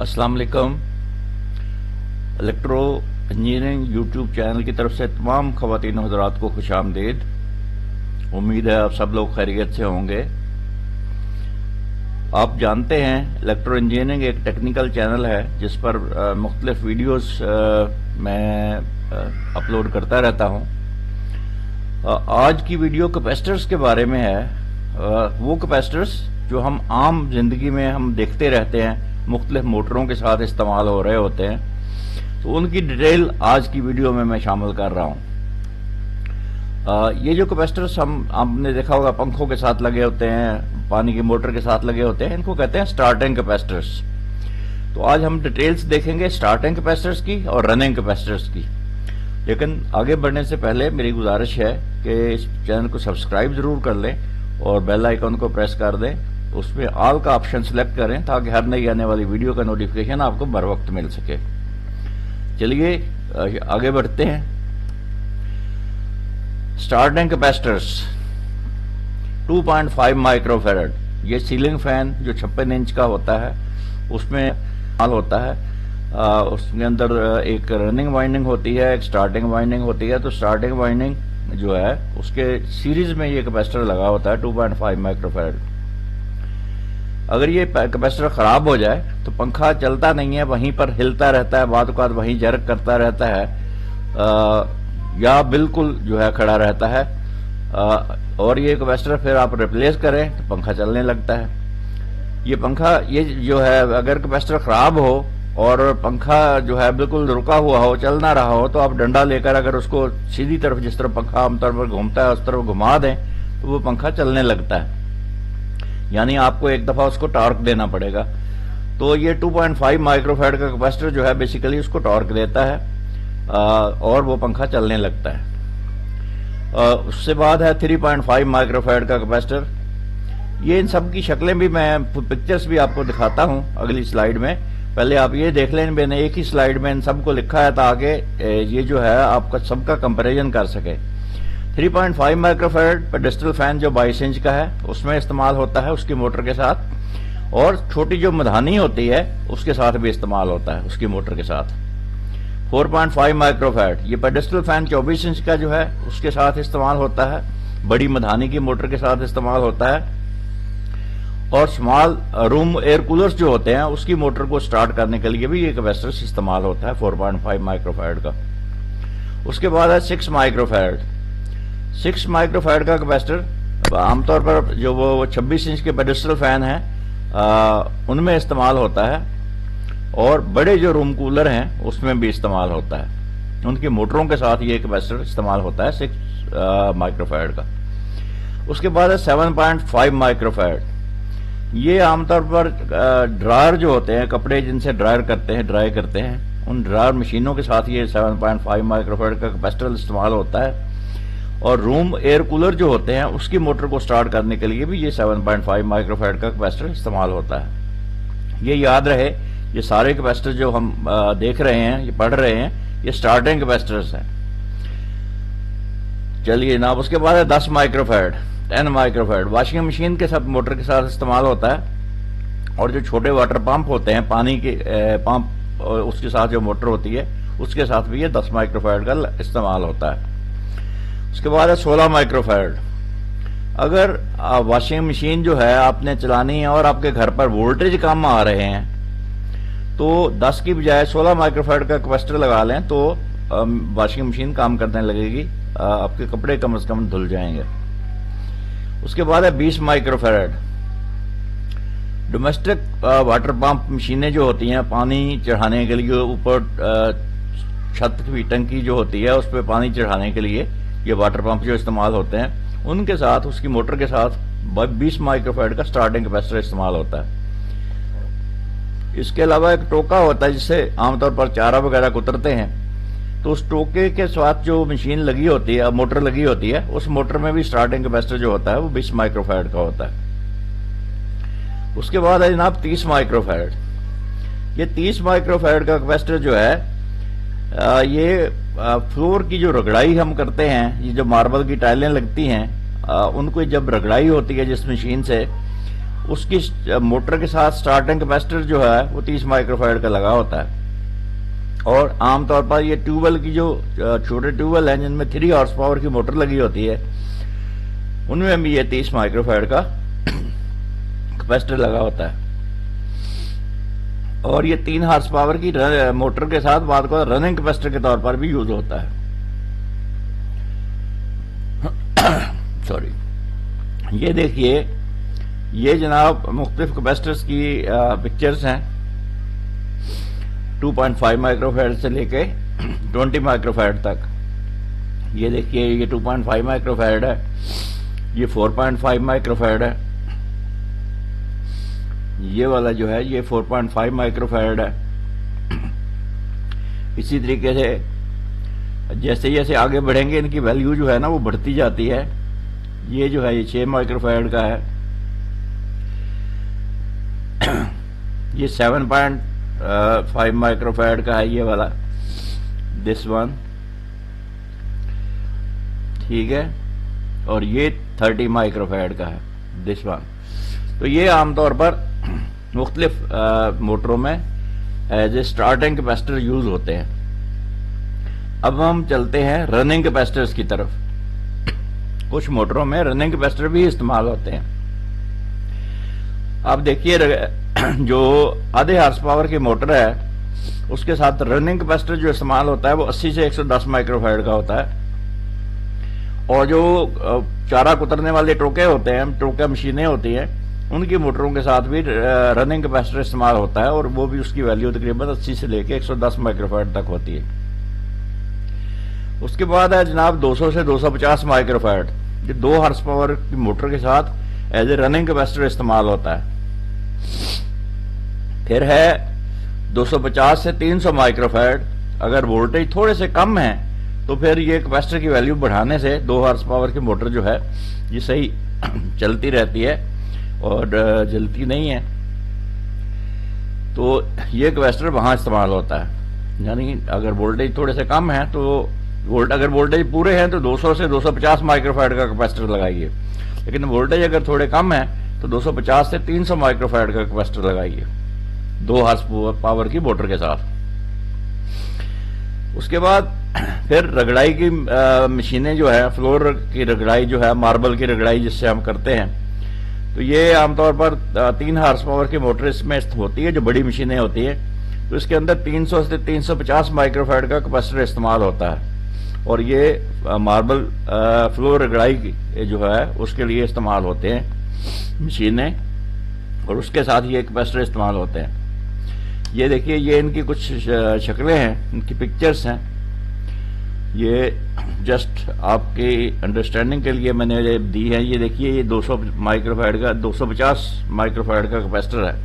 अस्सलाम वालेकुम। Electro engineering YouTube channel की तरफ से तमाम ख़वातीन हज़रात को खुशामदीद। उम्मीद है आप सब लोग खैरियत से होंगे। आप जानते हैं इलेक्ट्रो इंजीनियरिंग एक टेक्निकल चैनल है जिस पर मुख्तलिफ वीडियोस मैं अपलोड करता रहता हूं। आज की वीडियो कैपेसिटर्स के बारे में है। वो कैपेसिटर्स जो हम आम जिंदगी में हम देखते रहते हैं, मुख्तलिफ मोटरों के साथ इस्तेमाल हो रहे होते हैं, तो उनकी डिटेल आज की वीडियो में मैं शामिल कर रहा हूं। ये जो कैपेसिटर्स आपने देखा होगा पंखों के साथ लगे होते हैं, पानी की मोटर के साथ लगे होते हैं, इनको कहते हैं स्टार्टिंग कैपेसिटर्स। तो आज हम डिटेल्स देखेंगे स्टार्टिंग कैपेसिटर्स की और रनिंग कैपेसिटर्स की। लेकिन आगे बढ़ने से पहले मेरी गुजारिश है कि इस चैनल को सब्सक्राइब जरूर कर लें और बेल आइकन को प्रेस कर दें। उसमें ऑल का ऑप्शन सेलेक्ट करें ताकि हर नई आने वाली वीडियो का नोटिफिकेशन आपको बर वक्त मिल सके। चलिए आगे बढ़ते हैं। स्टार्टिंग कैपेसिटर्स 2.5 माइक्रोफैरड, ये सीलिंग फैन जो 56 इंच का होता है उसमें माल होता है। उसके अंदर एक रनिंग वाइंडिंग होती है, एक स्टार्टिंग वाइंडिंग होती है। तो स्टार्टिंग वाइंडिंग जो है उसके सीरीज में ये कैपेसिटर लगा होता है 2.5 माइक्रोफैरड। अगर ये कैपेसिटर खराब हो जाए तो पंखा चलता नहीं है, वहीं पर हिलता रहता है, बाद औक़ात वहीं जर्क करता रहता है, या बिल्कुल जो है खड़ा रहता है। और ये कैपेसिटर फिर आप रिप्लेस करें तो पंखा चलने लगता है। ये पंखा ये जो है अगर कैपेसिटर खराब हो और पंखा जो है बिल्कुल रुका हुआ हो, चल ना रहा हो, तो आप डंडा लेकर अगर उसको सीधी तरफ, जिस तरफ पंखा आमतौर पर घूमता है, उस तरफ घुमा दें तो वो पंखा चलने लगता है। यानी आपको एक दफा उसको टॉर्क देना पड़ेगा। तो ये 2.5 माइक्रोफैरड का कैपेसिटर जो है बेसिकली उसको टॉर्क देता है और वो पंखा चलने लगता है। उससे बाद है 3.5 माइक्रोफैरड का कैपेसिटर। ये इन सब की शक्लें भी मैं पिक्चर्स भी आपको दिखाता हूं अगली स्लाइड में। पहले आप ये देख लें, मैंने एक ही स्लाइड में इन सबको लिखा है ताकि ये जो है आपका सबका कंपैरिजन कर सके। 3.5 माइक्रोफैरड पेडेस्टल फैन जो 22 इंच का है उसमें इस्तेमाल होता है उसकी मोटर के साथ, और छोटी जो मधानी होती है उसके साथ भी इस्तेमाल होता है उसकी मोटर के साथ। 4.5 माइक्रोफैरड ये पेडेस्टल फैन 24 इंच का जो है उसके साथ इस्तेमाल होता है, बड़ी मधानी की मोटर के साथ इस्तेमाल होता है। और स्मॉल रूम एयर कूलर्स जो होते हैं उसकी मोटर को स्टार्ट करने के लिए भी ये कैपेसिटर इस्तेमाल होता है 4.5 माइक्रोफैरड का। उसके बाद है 6 माइक्रोफैरड। 6 माइक्रोफैरड का कैपेसिटर आमतौर पर जो वो 26 इंच के पेडेस्टल फैन है उनमें इस्तेमाल होता है, और बड़े जो रूम कूलर हैं उसमें भी इस्तेमाल होता है। उनकी मोटरों के साथ ये कैपेसिटर इस्तेमाल होता है 6 माइक्रोफैरड का। उसके बाद है 7.5 माइक्रोफैरड। ये आमतौर पर ड्रायर जो होते हैं, कपड़े जिनसे ड्राई करते हैं, उन ड्रायर मशीनों के साथ ये 7.5 माइक्रोफैरड का कैपेसिटर इस्तेमाल होता है। और रूम एयर कूलर जो होते हैं उसकी मोटर को स्टार्ट करने के लिए भी ये 7.5 माइक्रोफैरड का कैपेसिटर इस्तेमाल होता है। ये याद रहे, ये सारे कैपेसिटर जो हम देख रहे हैं, ये पढ़ रहे हैं, ये स्टार्टिंग कैपेसिटर्स हैं। चलिए जनाब, उसके बाद है 10 माइक्रोफैरड 10 माइक्रोफैरड वॉशिंग मशीन के साथ मोटर के साथ इस्तेमाल होता है। और जो छोटे वाटर पंप होते हैं, पानी के पंप, उसके साथ जो मोटर होती है उसके साथ भी ये 10 माइक्रोफैरड का इस्तेमाल होता है। उसके बाद है 16 माइक्रोफैरड। अगर वॉशिंग मशीन जो है आपने चलानी है और आपके घर पर वोल्टेज कम आ रहे हैं तो 10 की बजाय 16 माइक्रोफैरड का कैपेसिटर लगा लें तो वॉशिंग मशीन काम करने लगेगी, आपके कपड़े कम से कम धुल जाएंगे। उसके बाद है 20 माइक्रोफैरड। डोमेस्टिक वाटर पंप मशीनें जो होती हैं पानी चढ़ाने के लिए, ऊपर छत की टंकी जो होती है उस पर पानी चढ़ाने के लिए ये वाटर पंप जो इस्तेमाल होते हैं, उनके साथ उसकी मोटर के साथ 20 माइक्रोफैरड का स्टार्टिंग कैपेसिटर इस्तेमाल होता है। इसके अलावा एक टोका होता है जिससे आमतौर पर चारा वगैरह कुतरते हैं, तो उस टोके के साथ जो मशीन लगी होती है, मोटर लगी होती है, उस मोटर में भी स्टार्टिंग कैपेसिटर जो होता है वो 20 माइक्रोफैरड का होता है। उसके बाद है जनाब 30 माइक्रोफैरड। ये 30 माइक्रोफैरड का कैपेसिटर जो है ये फ्लोर की जो रगड़ाई हम करते हैं, ये जो मार्बल की टाइलें लगती हैं उनको जब रगड़ाई होती है जिस मशीन से, اس کی موٹر کے ساتھ سٹارٹنگ کیپیسٹر جو ہے وہ 30 مائکرو فیرڈ کا لگا ہوتا ہے. اور عام طور پر یہ ٹیوبویل کی جو چھوٹے ٹیوبویل ہیں جن میں 3 ہارس پاور کی موٹر لگی ہوتی ہے ان میں بھی یہ 30 مائکرو فیرڈ کا کیپیسٹر لگا ہوتا ہے. اور یہ 3 ہارس پاور کی موٹر کے ساتھ بعد کو رننگ کیپیسٹر کے طور پر بھی یوز ہوتا ہے. سوری. یہ دیکھیے یہ جناب مختلف کیپیسٹرز کی پکچرز ہیں 2.5 مائکرو فیرڈ سے لے کے 20 مائکرو فیرڈ تک. یہ دیکھیے یہ 2.5 مائکرو فیرڈ ہے, یہ 4.5 مائکرو فیرڈ ہے, یہ والا جو ہے یہ 4.5 مائکرو فیرڈ ہے. اسی طریقے سے جیسے جیسے آگے بڑھیں گے ان کی ویلیو جو ہے نا وہ بڑھتی جاتی ہے. یہ جو ہے یہ 6 مائکرو فیرڈ کا ہے, یہ 7.5 مائکرو فیرڈ کا ہے یہ والا دس ون, ٹھیک ہے, اور یہ 30 مائکرو فیرڈ کا ہے دس ون. تو یہ عام طور پر مختلف موٹروں میں as a starting capacitor use ہوتے ہیں. اب ہم چلتے ہیں رننگ کیپیسٹرز کی طرف. کچھ موٹروں میں رننگ کیپیسٹر بھی استعمال ہوتے ہیں. آپ دیکھیے جو آدھے ہارس پاور کی موٹر ہے اس کے ساتھ رننگ کیپیسٹر جو استعمال ہوتا ہے وہ 80 سے 110 مائکرو فیرڈ کا ہوتا ہے. اور جو چارہ کترنے والے ٹوکے ہوتے ہیں, ٹوکا مشینیں ہوتی ہیں, ان کی موٹروں کے ساتھ بھی رننگ کیپیسٹر استعمال ہوتا ہے اور وہ بھی اس کی ویلیو تقریباً 80 سے لے کے 110 مائکرو فیرڈ تک ہوتی ہے. اس کے بعد ہے جناب 200 سے 250 مائکرو فیرڈ. یہ 2 ہارس پاور کی موٹر کے ساتھ ایز اے رننگ کیپیسٹر استعمال ہوتا ہے. پھر ہے 250 سے 300 مائکرو فیرڈ. اگر وولٹیج تھوڑے سے کم ہیں تو پھر یہ کیپیسٹر کی ویلیو بڑھانے سے 2 ہارس پاور کی موٹر جو ہے یہ صحیح چلتی رہتی ہے اور جلتی نہیں ہے. تو یہ کیپیسٹر وہاں استعمال ہوتا ہے. یعنی اگر وولٹیج تھوڑے سے کم ہیں تو اگر وولٹیج پورے ہیں تو 200 سے 250 مائکرو فیرڈ کا کیپیسٹر لگائیے, لیکن وولٹیج اگر تھوڑے کم ہیں تو 250 سے 300 مائکرو فیرڈ کا کیپیسٹر لگائیے 2 ہارس پاور کی موٹر کے ساتھ. اس کے بعد پھر رگڑائی کی مشینیں جو ہے, فلور کی رگڑائی جو ہے, ماربل کی رگڑائی جس سے ہم کرتے ہیں, تو یہ عام طور پر 3 ہارس پاور کی موٹر اس میں ہوتی ہے جو بڑی مشینیں ہوتی ہیں. تو اس کے اندر 300 سے 350 مائکرو فیرڈ کا کیپیسٹر استعمال ہوتا ہے اور یہ ماربل فلور رگڑائی جو ہے اس کے لیے استعمال ہوتے ہیں مشینیں, اور اس کے ساتھ یہ کیپیسٹر استعمال ہوتے ہیں. یہ دیکھیے یہ ان کی کچھ شکلیں ہیں, ان کی پکچرز ہیں. یہ جسٹ آپ کی انڈرسٹینڈنگ کے لیے میں نے دی ہے. یہ دیکھیے یہ 200 مائکرو فیرڈ کا 250 مائکرو فیرڈ کا کیپیسٹر ہے.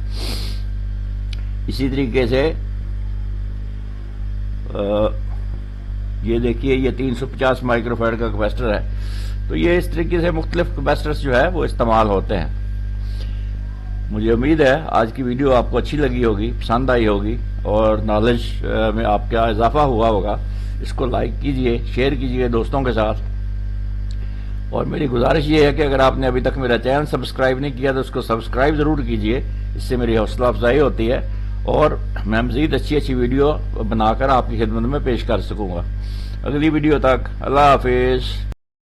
اسی طریقے سے یہ دیکھیے یہ 350 مائکرو فیرڈ کا کیپیسٹر ہے. تو یہ اس طریقے سے مختلف کیپیسٹرز جو ہے وہ استعمال ہوتے ہیں. مجھے امید ہے آج کی ویڈیو آپ کو اچھی لگی ہوگی, پسند آئی ہوگی اور نالج میں آپ کا اضافہ ہوا ہوگا. اس کو لائک کیجئے, شیئر کیجئے دوستوں کے ساتھ. اور میری گزارش یہ ہے کہ اگر آپ نے ابھی تک میرا چینل سبسکرائب نہیں کیا تو اس کو سبسکرائب ضرور کیجئے. اس سے میری حوصلہ افزائی ہوتی ہے اور میں مزید اچھی ویڈیو بنا کر آپ کی خدمت میں پیش کر سکوں گا. اگلی ویڈیو تک اللہ حافظ.